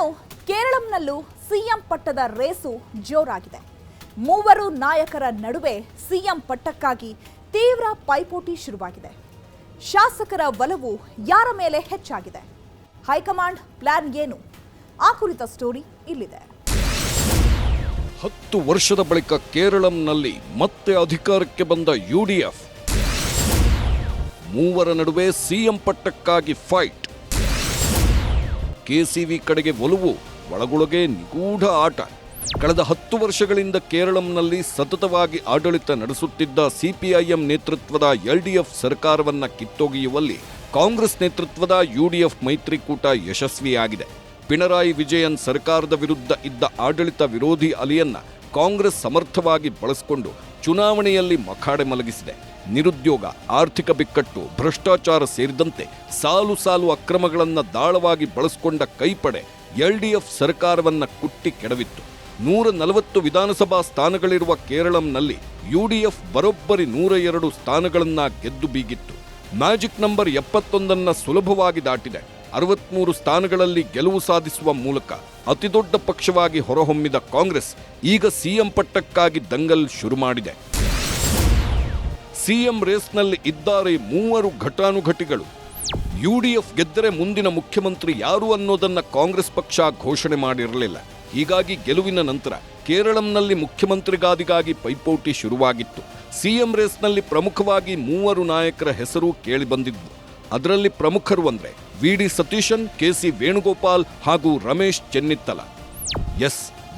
ಇನ್ನು ಕೇರಳಂನಲ್ಲೂ ಸಿಎಂ ಪಟ್ಟದ ರೇಸು ಜೋರಾಗಿದೆ. ಮೂವರು ನಾಯಕರ ನಡುವೆ ಸಿಎಂ ಪಟ್ಟಕ್ಕಾಗಿ ತೀವ್ರ ಪೈಪೋಟಿ ಶುರುವಾಗಿದೆ. ಶಾಸಕರ ಒಲವು ಯಾರ ಮೇಲೆ ಹೆಚ್ಚಾಗಿದೆ? ಹೈಕಮಾಂಡ್ ಪ್ಲಾನ್ ಏನು? ಆ ಕುರಿತ ಸ್ಟೋರಿ ಇಲ್ಲಿದೆ. 10 ವರ್ಷದ ಬಳಿಕ ಕೇರಳಂನಲ್ಲಿ ಮತ್ತೆ ಅಧಿಕಾರಕ್ಕೆ ಬಂದ ಯುಡಿಎಫ್. ಮೂವರ ನಡುವೆ ಸಿಎಂ ಪಟ್ಟಕ್ಕಾಗಿ ಫೈಟ್. ಕೆಸಿವಿ ಕಡೆಗೆ ಒಲವು, ಒಳಗೊಳಗೆ ನಿಗೂಢ ಆಟ. ಕಳೆದ 10 ವರ್ಷಗಳಿಂದ ಕೇರಳಂನಲ್ಲಿ ಸತತವಾಗಿ ಆಡಳಿತ ನಡೆಸುತ್ತಿದ್ದ ಸಿಪಿಐಎಂ ನೇತೃತ್ವದ ಎಲ್ಡಿಎಫ್ ಸರ್ಕಾರವನ್ನ ಕಿತ್ತೊಗೆಯುವಲ್ಲಿ ಕಾಂಗ್ರೆಸ್ ನೇತೃತ್ವದ ಯುಡಿಎಫ್ ಮೈತ್ರಿಕೂಟ ಯಶಸ್ವಿಯಾಗಿದೆ. ಪಿಣರಾಯಿ ವಿಜಯನ್ ಸರ್ಕಾರದ ವಿರುದ್ಧ ಇದ್ದ ಆಡಳಿತ ವಿರೋಧಿ ಅಲೆಯನ್ನ ಕಾಂಗ್ರೆಸ್ ಸಮರ್ಥವಾಗಿ ಬಳಸಿಕೊಂಡು ಚುನಾವಣೆಯಲ್ಲಿ ಮಖಾಡೆ ಮಲಗಿಸಿದೆ. ನಿರುದ್ಯೋಗ, ಆರ್ಥಿಕ ಬಿಕ್ಕಟ್ಟು, ಭ್ರಷ್ಟಾಚಾರ ಸೇರಿದಂತೆ ಸಾಲು ಸಾಲು ಅಕ್ರಮಗಳನ್ನು ದಾಳವಾಗಿ ಬಳಸಿಕೊಂಡ ಕೈಪಡೆ ಎಲ್ಡಿಎಫ್ ಸರ್ಕಾರವನ್ನ ಕುಟ್ಟಿ ಕೆಡವಿತ್ತು. 140 ವಿಧಾನಸಭಾ ಸ್ಥಾನಗಳಿರುವ ಕೇರಳಂನಲ್ಲಿ ಯುಡಿಎಫ್ ಬರೋಬ್ಬರಿ 102 ಸ್ಥಾನಗಳನ್ನ ಗೆದ್ದು ಬೀಗಿತ್ತು. ಮ್ಯಾಜಿಕ್ ನಂಬರ್ 71 ಸುಲಭವಾಗಿ ದಾಟಿದೆ. 63 ಸ್ಥಾನಗಳಲ್ಲಿ ಗೆಲುವು ಸಾಧಿಸುವ ಮೂಲಕ ಅತಿದೊಡ್ಡ ಪಕ್ಷವಾಗಿ ಹೊರಹೊಮ್ಮಿದ ಕಾಂಗ್ರೆಸ್ ಈಗ ಸಿಎಂ ಪಟ್ಟಕ್ಕಾಗಿ ದಂಗಲ್ ಶುರು ಮಾಡಿದೆ. ಸಿಎಂ ರೇಸ್ನಲ್ಲಿ ಇದ್ದಾರೆ 3 ಘಟಾನುಘಟಿಗಳು. ಯುಡಿಎಫ್ ಗೆದ್ದರೆ ಮುಂದಿನ ಮುಖ್ಯಮಂತ್ರಿ ಯಾರು ಅನ್ನೋದನ್ನ ಕಾಂಗ್ರೆಸ್ ಪಕ್ಷ ಘೋಷಣೆ ಮಾಡಿರಲಿಲ್ಲ. ಹೀಗಾಗಿ ಗೆಲುವಿನ ನಂತರ ಕೇರಳಂನಲ್ಲಿ ಮುಖ್ಯಮಂತ್ರಿಗಾದಿಗಾಗಿ ಪೈಪೋಟಿ ಶುರುವಾಗಿತ್ತು. ಸಿಎಂ ರೇಸ್ನಲ್ಲಿ ಪ್ರಮುಖವಾಗಿ 3 ನಾಯಕರ ಹೆಸರು ಕೇಳಿಬಂದಿದ್ವು. ಅದರಲ್ಲಿ ಪ್ರಮುಖರು ಅಂದ್ರೆ ವಿ.ಡಿ. ಸತೀಶನ್, ಕೆ.ಸಿ. ವೇಣುಗೋಪಾಲ್ ಹಾಗೂ ರಮೇಶ್ ಚೆನ್ನಿತ್ತಲ.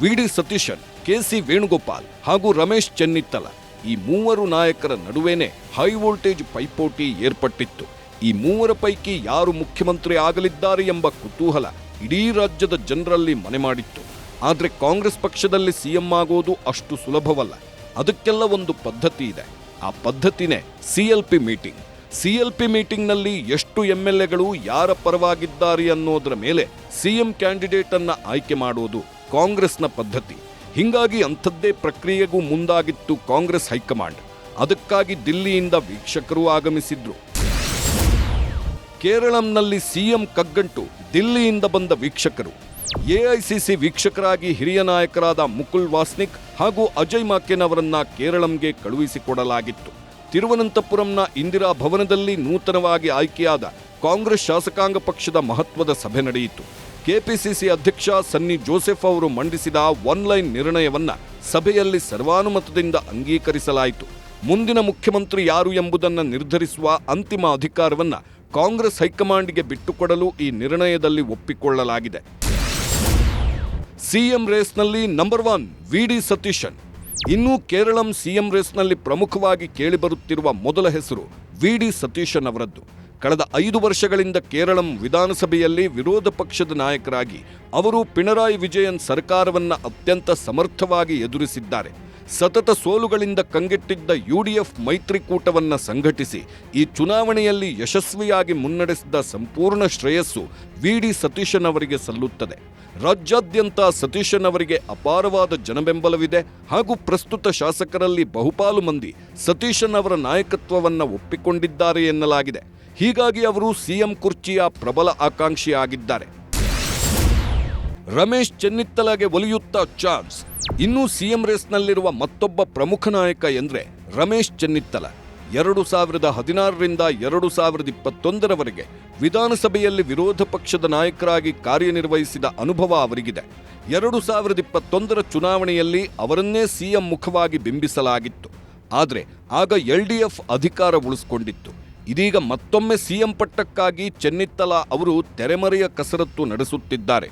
ವಿ.ಡಿ. ಸತೀಶನ್, ಕೆ.ಸಿ. ವೇಣುಗೋಪಾಲ್ ಹಾಗೂ ರಮೇಶ್ ಚೆನ್ನಿತ್ತಲ ಈ 3 ನಾಯಕರ ನಡುವೆನೇ ಹೈ ವೋಲ್ಟೇಜ್ ಪೈಪೋಟಿ ಏರ್ಪಟ್ಟಿತ್ತು. ಈ 3 ಪೈಕಿ ಯಾರು ಮುಖ್ಯಮಂತ್ರಿ ಆಗಲಿದ್ದಾರೆ ಎಂಬ ಕುತೂಹಲ ಇಡೀ ರಾಜ್ಯದ ಜನರಲ್ಲಿ ಮನೆ ಮಾಡಿತ್ತು. ಆದರೆ ಕಾಂಗ್ರೆಸ್ ಪಕ್ಷದಲ್ಲಿ ಸಿಎಂ ಆಗೋದು ಅಷ್ಟು ಸುಲಭವಲ್ಲ. ಅದಕ್ಕೆಲ್ಲ ಒಂದು ಪದ್ಧತಿ ಇದೆ. ಆ ಪದ್ಧತಿನೇ ಸಿಎಲ್ಪಿ ಮೀಟಿಂಗ್. ಸಿಎಲ್ಪಿ ಮೀಟಿಂಗ್ನಲ್ಲಿ ಎಷ್ಟು ಎಂಎಲ್ಎಗಳು ಯಾರ ಪರವಾಗಿದ್ದಾರೆ ಅನ್ನೋದರ ಮೇಲೆ ಸಿಎಂ ಕ್ಯಾಂಡಿಡೇಟ್ ಅನ್ನ ಆಯ್ಕೆ ಮಾಡುವುದು ಕಾಂಗ್ರೆಸ್ನ ಪದ್ಧತಿ. ಹೀಗಾಗಿ ಅಂಥದ್ದೇ ಪ್ರಕ್ರಿಯೆಗೂ ಮುಂದಾಗಿತ್ತು ಕಾಂಗ್ರೆಸ್ ಹೈಕಮಾಂಡ್. ಅದಕ್ಕಾಗಿ ದಿಲ್ಲಿಯಿಂದ ವೀಕ್ಷಕರು ಆಗಮಿಸಿದ್ರು. ಕೇರಳಂನಲ್ಲಿ ಸಿಎಂ ಕಗ್ಗಂಟು, ದಿಲ್ಲಿಯಿಂದ ಬಂದ ವೀಕ್ಷಕರು. ಎಐಸಿಸಿ ವೀಕ್ಷಕರಾಗಿ ಹಿರಿಯ ನಾಯಕರಾದ ಮುಕುಲ್ ವಾಸ್ನಿಕ್ ಹಾಗೂ ಅಜಯ್ ಮಾಕೆನ್ ಅವರನ್ನ ಕೇರಳಂಗೆ ಕಳುಹಿಸಿಕೊಡಲಾಗಿತ್ತು. ತಿರುವನಂತಪುರಂನ ಇಂದಿರಾ ಭವನದಲ್ಲಿ ನೂತನವಾಗಿ ಆಯ್ಕೆಯಾದ ಕಾಂಗ್ರೆಸ್ ಶಾಸಕಾಂಗ ಪಕ್ಷದ ಮಹತ್ವದ ಸಭೆ ನಡೆಯಿತು. ಕೆಪಿಸಿಸಿ ಅಧ್ಯಕ್ಷ ಸನ್ನಿ ಜೋಸೆಫ್ ಅವರು ಮಂಡಿಸಿದ ಒನ್ಲೈನ್ ನಿರ್ಣಯವನ್ನ ಸಭೆಯಲ್ಲಿ ಸರ್ವಾನುಮತದಿಂದ ಅಂಗೀಕರಿಸಲಾಯಿತು. ಮುಂದಿನ ಮುಖ್ಯಮಂತ್ರಿ ಯಾರು ಎಂಬುದನ್ನು ನಿರ್ಧರಿಸುವ ಅಂತಿಮ ಅಧಿಕಾರವನ್ನ ಕಾಂಗ್ರೆಸ್ ಹೈಕಮಾಂಡ್ಗೆ ಬಿಟ್ಟುಕೊಡಲು ಈ ನಿರ್ಣಯದಲ್ಲಿ ಒಪ್ಪಿಕೊಳ್ಳಲಾಗಿದೆ. ಸಿಎಂ ರೇಸ್ನಲ್ಲಿ ನಂಬರ್ 1 ವಿ.ಡಿ. ಸತೀಶನ್. ಇನ್ನು ಕೇರಳಂ ಸಿಎಂ ರೇಸ್ನಲ್ಲಿ ಪ್ರಮುಖವಾಗಿ ಕೇಳಿಬರುತ್ತಿರುವ ಮೊದಲ ಹೆಸರು ವಿ.ಡಿ. ಸತೀಶನ್ ಅವರದ್ದು. ಕಳೆದ 5 ವರ್ಷಗಳಿಂದ ಕೇರಳಂ ವಿಧಾನಸಭೆಯಲ್ಲಿ ವಿರೋಧ ಪಕ್ಷದ ನಾಯಕರಾಗಿ ಅವರು ಪಿಣರಾಯಿ ವಿಜಯನ್ ಸರ್ಕಾರವನ್ನ ಅತ್ಯಂತ ಸಮರ್ಥವಾಗಿ ಎದುರಿಸಿದ್ದಾರೆ. ಸತತ ಸೋಲುಗಳಿಂದ ಕಂಗೆಟ್ಟಿದ್ದ ಯುಡಿಎಫ್ ಮೈತ್ರಿಕೂಟವನ್ನ ಸಂಘಟಿಸಿ ಈ ಚುನಾವಣೆಯಲ್ಲಿ ಯಶಸ್ವಿಯಾಗಿ ಮುನ್ನಡೆಸಿದ ಸಂಪೂರ್ಣ ಶ್ರೇಯಸ್ಸು ವಿ.ಡಿ. ಸತೀಶನ್ ಅವರಿಗೆ ಸಲ್ಲುತ್ತದೆ. ರಾಜ್ಯಾದ್ಯಂತ ಸತೀಶನ್ ಅವರಿಗೆ ಅಪಾರವಾದ ಜನಬೆಂಬಲವಿದೆ ಹಾಗೂ ಪ್ರಸ್ತುತ ಶಾಸಕರಲ್ಲಿ ಬಹುಪಾಲು ಮಂದಿ ಸತೀಶನ್ ಅವರ ನಾಯಕತ್ವವನ್ನು ಒಪ್ಪಿಕೊಂಡಿದ್ದಾರೆ ಎನ್ನಲಾಗಿದೆ. ಹೀಗಾಗಿ ಅವರು ಸಿಎಂ ಕುರ್ಚಿಯ ಪ್ರಬಲ ಆಕಾಂಕ್ಷಿಯಾಗಿದ್ದಾರೆ. ರಮೇಶ್ ಚೆನ್ನಿತ್ತಲಗೆ ಒಲಿಯುತ್ತಾ ಚಾನ್ಸ್. ಇನ್ನು ಸಿಎಂ ರೇಸ್ನಲ್ಲಿರುವ ಮತ್ತೊಬ್ಬ ಪ್ರಮುಖ ನಾಯಕ ಎಂದ್ರೆ ರಮೇಶ್ ಚೆನ್ನಿತ್ತಲ. 2016ರಿಂದ 2021ರವರೆಗೆ ವಿಧಾನಸಭೆಯಲ್ಲಿ ವಿರೋಧ ಪಕ್ಷದ ನಾಯಕರಾಗಿ ಕಾರ್ಯನಿರ್ವಹಿಸಿದ ಅನುಭವ ಅವರಿಗಿದೆ. 2021ರ ಚುನಾವಣೆಯಲ್ಲಿ ಅವರನ್ನೇ ಸಿಎಂ ಮುಖವಾಗಿ ಬಿಂಬಿಸಲಾಗಿತ್ತು. ಆದರೆ ಆಗ ಎಲ್ಡಿಎಫ್ ಅಧಿಕಾರ ಉಳಿಸಿಕೊಂಡಿತ್ತು. ಇದೀಗ ಮತ್ತೊಮ್ಮೆ ಸಿಎಂ ಪಟ್ಟಕ್ಕಾಗಿ ಚೆನ್ನಿತ್ತಲ ಅವರು ತೆರೆಮರೆಯ ಕಸರತ್ತು ನಡೆಸುತ್ತಿದ್ದಾರೆ.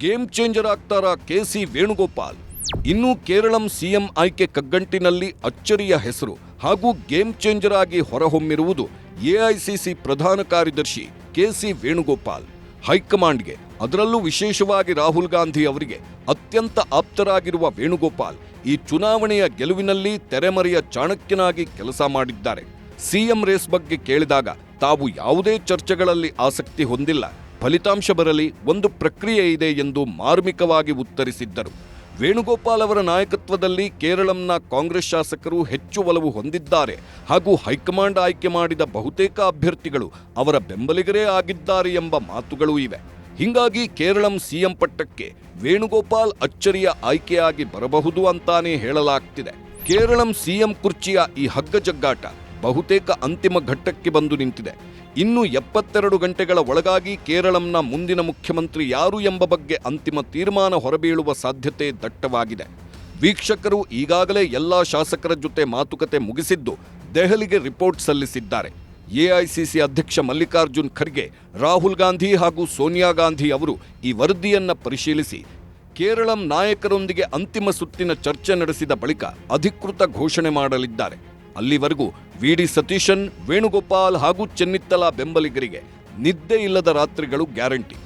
ಗೇಮ್ ಚೇಂಜರ್ ಆಗ್ತಾರಾ ಕೆ.ಸಿ. ವೇಣುಗೋಪಾಲ್? ಇನ್ನು ಕೇರಳಂ ಸಿಎಂ ಆಯ್ಕೆ ಕಗ್ಗಂಟಿನಲ್ಲಿ ಅಚ್ಚರಿಯ ಹೆಸರು ಹಾಗೂ ಗೇಮ್ ಚೇಂಜರ್ ಆಗಿ ಹೊರಹೊಮ್ಮಿರುವುದು ಎಐಸಿಸಿ ಪ್ರಧಾನ ಕಾರ್ಯದರ್ಶಿ ಕೆ.ಸಿ. ವೇಣುಗೋಪಾಲ್. ಹೈಕಮಾಂಡ್ಗೆ, ಅದರಲ್ಲೂ ವಿಶೇಷವಾಗಿ ರಾಹುಲ್ ಗಾಂಧಿ ಅವರಿಗೆ ಅತ್ಯಂತ ಆಪ್ತರಾಗಿರುವ ವೇಣುಗೋಪಾಲ್ ಈ ಚುನಾವಣೆಯ ಗೆಲುವಿನಲ್ಲಿ ತೆರೆಮರೆಯ ಚಾಣಕ್ಯನಾಗಿ ಕೆಲಸ ಮಾಡಿದ್ದಾರೆ. ಸಿಎಂ ರೇಸ್ ಬಗ್ಗೆ ಕೇಳಿದಾಗ ತಾವು ಯಾವುದೇ ಚರ್ಚೆಗಳಲ್ಲಿ ಆಸಕ್ತಿ ಹೊಂದಿಲ್ಲ, ಫಲಿತಾಂಶ ಬರಲಿ, ಒಂದು ಪ್ರಕ್ರಿಯೆ ಇದೆ ಎಂದು ಮಾರ್ಮಿಕವಾಗಿ ಉತ್ತರಿಸಿದ್ದರು. ವೇಣುಗೋಪಾಲ್ ಅವರ ನಾಯಕತ್ವದಲ್ಲಿ ಕೇರಳಂನ ಕಾಂಗ್ರೆಸ್ ಶಾಸಕರು ಹೆಚ್ಚು ಒಲವು ಹೊಂದಿದ್ದಾರೆ ಹಾಗೂ ಹೈಕಮಾಂಡ್ ಆಯ್ಕೆ ಮಾಡಿದ ಬಹುತೇಕ ಅಭ್ಯರ್ಥಿಗಳು ಅವರ ಬೆಂಬಲಿಗರೇ ಆಗಿದ್ದಾರೆ ಎಂಬ ಮಾತುಗಳೂ ಇವೆ. ಹಿಂಗಾಗಿ ಕೇರಳಂ ಸಿಎಂ ಪಟ್ಟಕ್ಕೆ ವೇಣುಗೋಪಾಲ್ ಅಚ್ಚರಿಯ ಆಯ್ಕೆಯಾಗಿ ಬರಬಹುದು ಅಂತಾನೆ ಹೇಳಲಾಗ್ತಿದೆ. ಕೇರಳಂ ಸಿಎಂ ಕುರ್ಚಿಯ ಈ ಹಗ್ಗಜಗ್ಗಾಟ ಬಹುತೇಕ ಅಂತಿಮ ಘಟ್ಟಕ್ಕೆ ಬಂದು ನಿಂತಿದೆ. ಇನ್ನು 72 ಗಂಟೆಗಳ ಒಳಗಾಗಿ ಕೇರಳಂನ ಮುಂದಿನ ಮುಖ್ಯಮಂತ್ರಿ ಯಾರು ಎಂಬ ಬಗ್ಗೆ ಅಂತಿಮ ತೀರ್ಮಾನ ಹೊರಬೀಳುವ ಸಾಧ್ಯತೆ ದಟ್ಟವಾಗಿದೆ. ವೀಕ್ಷಕರು ಈಗಾಗಲೇ ಎಲ್ಲಾ ಶಾಸಕರ ಜೊತೆ ಮಾತುಕತೆ ಮುಗಿಸಿದ್ದು ದೆಹಲಿಗೆ ರಿಪೋರ್ಟ್ ಸಲ್ಲಿಸಿದ್ದಾರೆ. ಎಐಸಿಸಿ ಅಧ್ಯಕ್ಷ ಮಲ್ಲಿಕಾರ್ಜುನ್ ಖರ್ಗೆ, ರಾಹುಲ್ ಗಾಂಧಿ ಹಾಗೂ ಸೋನಿಯಾ ಗಾಂಧಿ ಅವರು ಈ ವರದಿಯನ್ನ ಪರಿಶೀಲಿಸಿ ಕೇರಳಂ ನಾಯಕರೊಂದಿಗೆ ಅಂತಿಮ ಸುತ್ತಿನ ಚರ್ಚೆ ನಡೆಸಿದ ಬಳಿಕ ಅಧಿಕೃತ ಘೋಷಣೆ ಮಾಡಲಿದ್ದಾರೆ. ಅಲ್ಲಿವರೆಗೂ ವಿಡಿ ಸತೀಶನ್, ವೇಣುಗೋಪಾಲ್ ಹಾಗೂ ಚೆನ್ನಿತ್ತಲ ಬೆಂಬಲಿಗರಿಗೆ ನಿದ್ದೆ ಇಲ್ಲದ ರಾತ್ರಿಗಳು ಗ್ಯಾರಂಟಿ.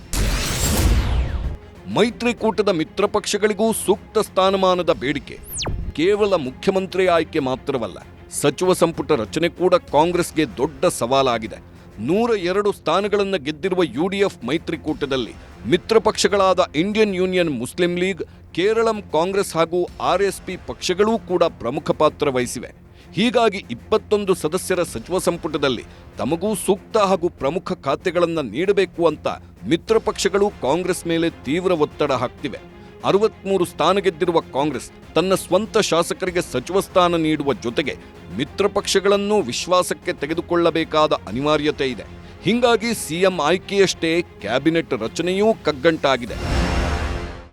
ಮೈತ್ರಿಕೂಟದ ಮಿತ್ರ ಪಕ್ಷಗಳಿಗೂ ಸೂಕ್ತ ಸ್ಥಾನಮಾನದ ಬೇಡಿಕೆ. ಕೇವಲ ಮುಖ್ಯಮಂತ್ರಿ ಆಯ್ಕೆ ಮಾತ್ರವಲ್ಲ, ಸಚಿವ ಸಂಪುಟ ರಚನೆ ಕೂಡ ಕಾಂಗ್ರೆಸ್ಗೆ ದೊಡ್ಡ ಸವಾಲಾಗಿದೆ. 102 ಸ್ಥಾನಗಳನ್ನು ಗೆದ್ದಿರುವ ಯುಡಿಎಫ್ ಮೈತ್ರಿಕೂಟದಲ್ಲಿ ಮಿತ್ರ ಪಕ್ಷಗಳಾದ Indian union Muslim league, Keralam Congress ಹಾಗೂ ಆರ್ಎಸ್ಪಿ ಪಕ್ಷಗಳೂ ಕೂಡ ಪ್ರಮುಖ ಪಾತ್ರ ವಹಿಸಿವೆ. ಹೀಗಾಗಿ 21 ಸದಸ್ಯರ ಸಚಿವ ಸಂಪುಟದಲ್ಲಿ ತಮಗೂ ಸೂಕ್ತ ಹಾಗೂ ಪ್ರಮುಖ ಖಾತೆಗಳನ್ನು ನೀಡಬೇಕು ಅಂತ ಮಿತ್ರ ಪಕ್ಷಗಳು ಕಾಂಗ್ರೆಸ್ ಮೇಲೆ ತೀವ್ರ ಒತ್ತಡ ಹಾಕ್ತಿವೆ. 63 ಸ್ಥಾನ ಗೆದ್ದಿರುವ ಕಾಂಗ್ರೆಸ್ ತನ್ನ ಸ್ವಂತ ಶಾಸಕರಿಗೆ ಸಚಿವ ಸ್ಥಾನ ನೀಡುವ ಜೊತೆಗೆ ಮಿತ್ರ ಪಕ್ಷಗಳನ್ನು ವಿಶ್ವಾಸಕ್ಕೆ ತೆಗೆದುಕೊಳ್ಳಬೇಕಾದ ಅನಿವಾರ್ಯತೆ ಇದೆ. ಹೀಗಾಗಿ ಸಿಎಂ ಆಯ್ಕೆಯಷ್ಟೇ ಕ್ಯಾಬಿನೆಟ್ ರಚನೆಯೂ ಕಗ್ಗಂಟಾಗಿದೆ.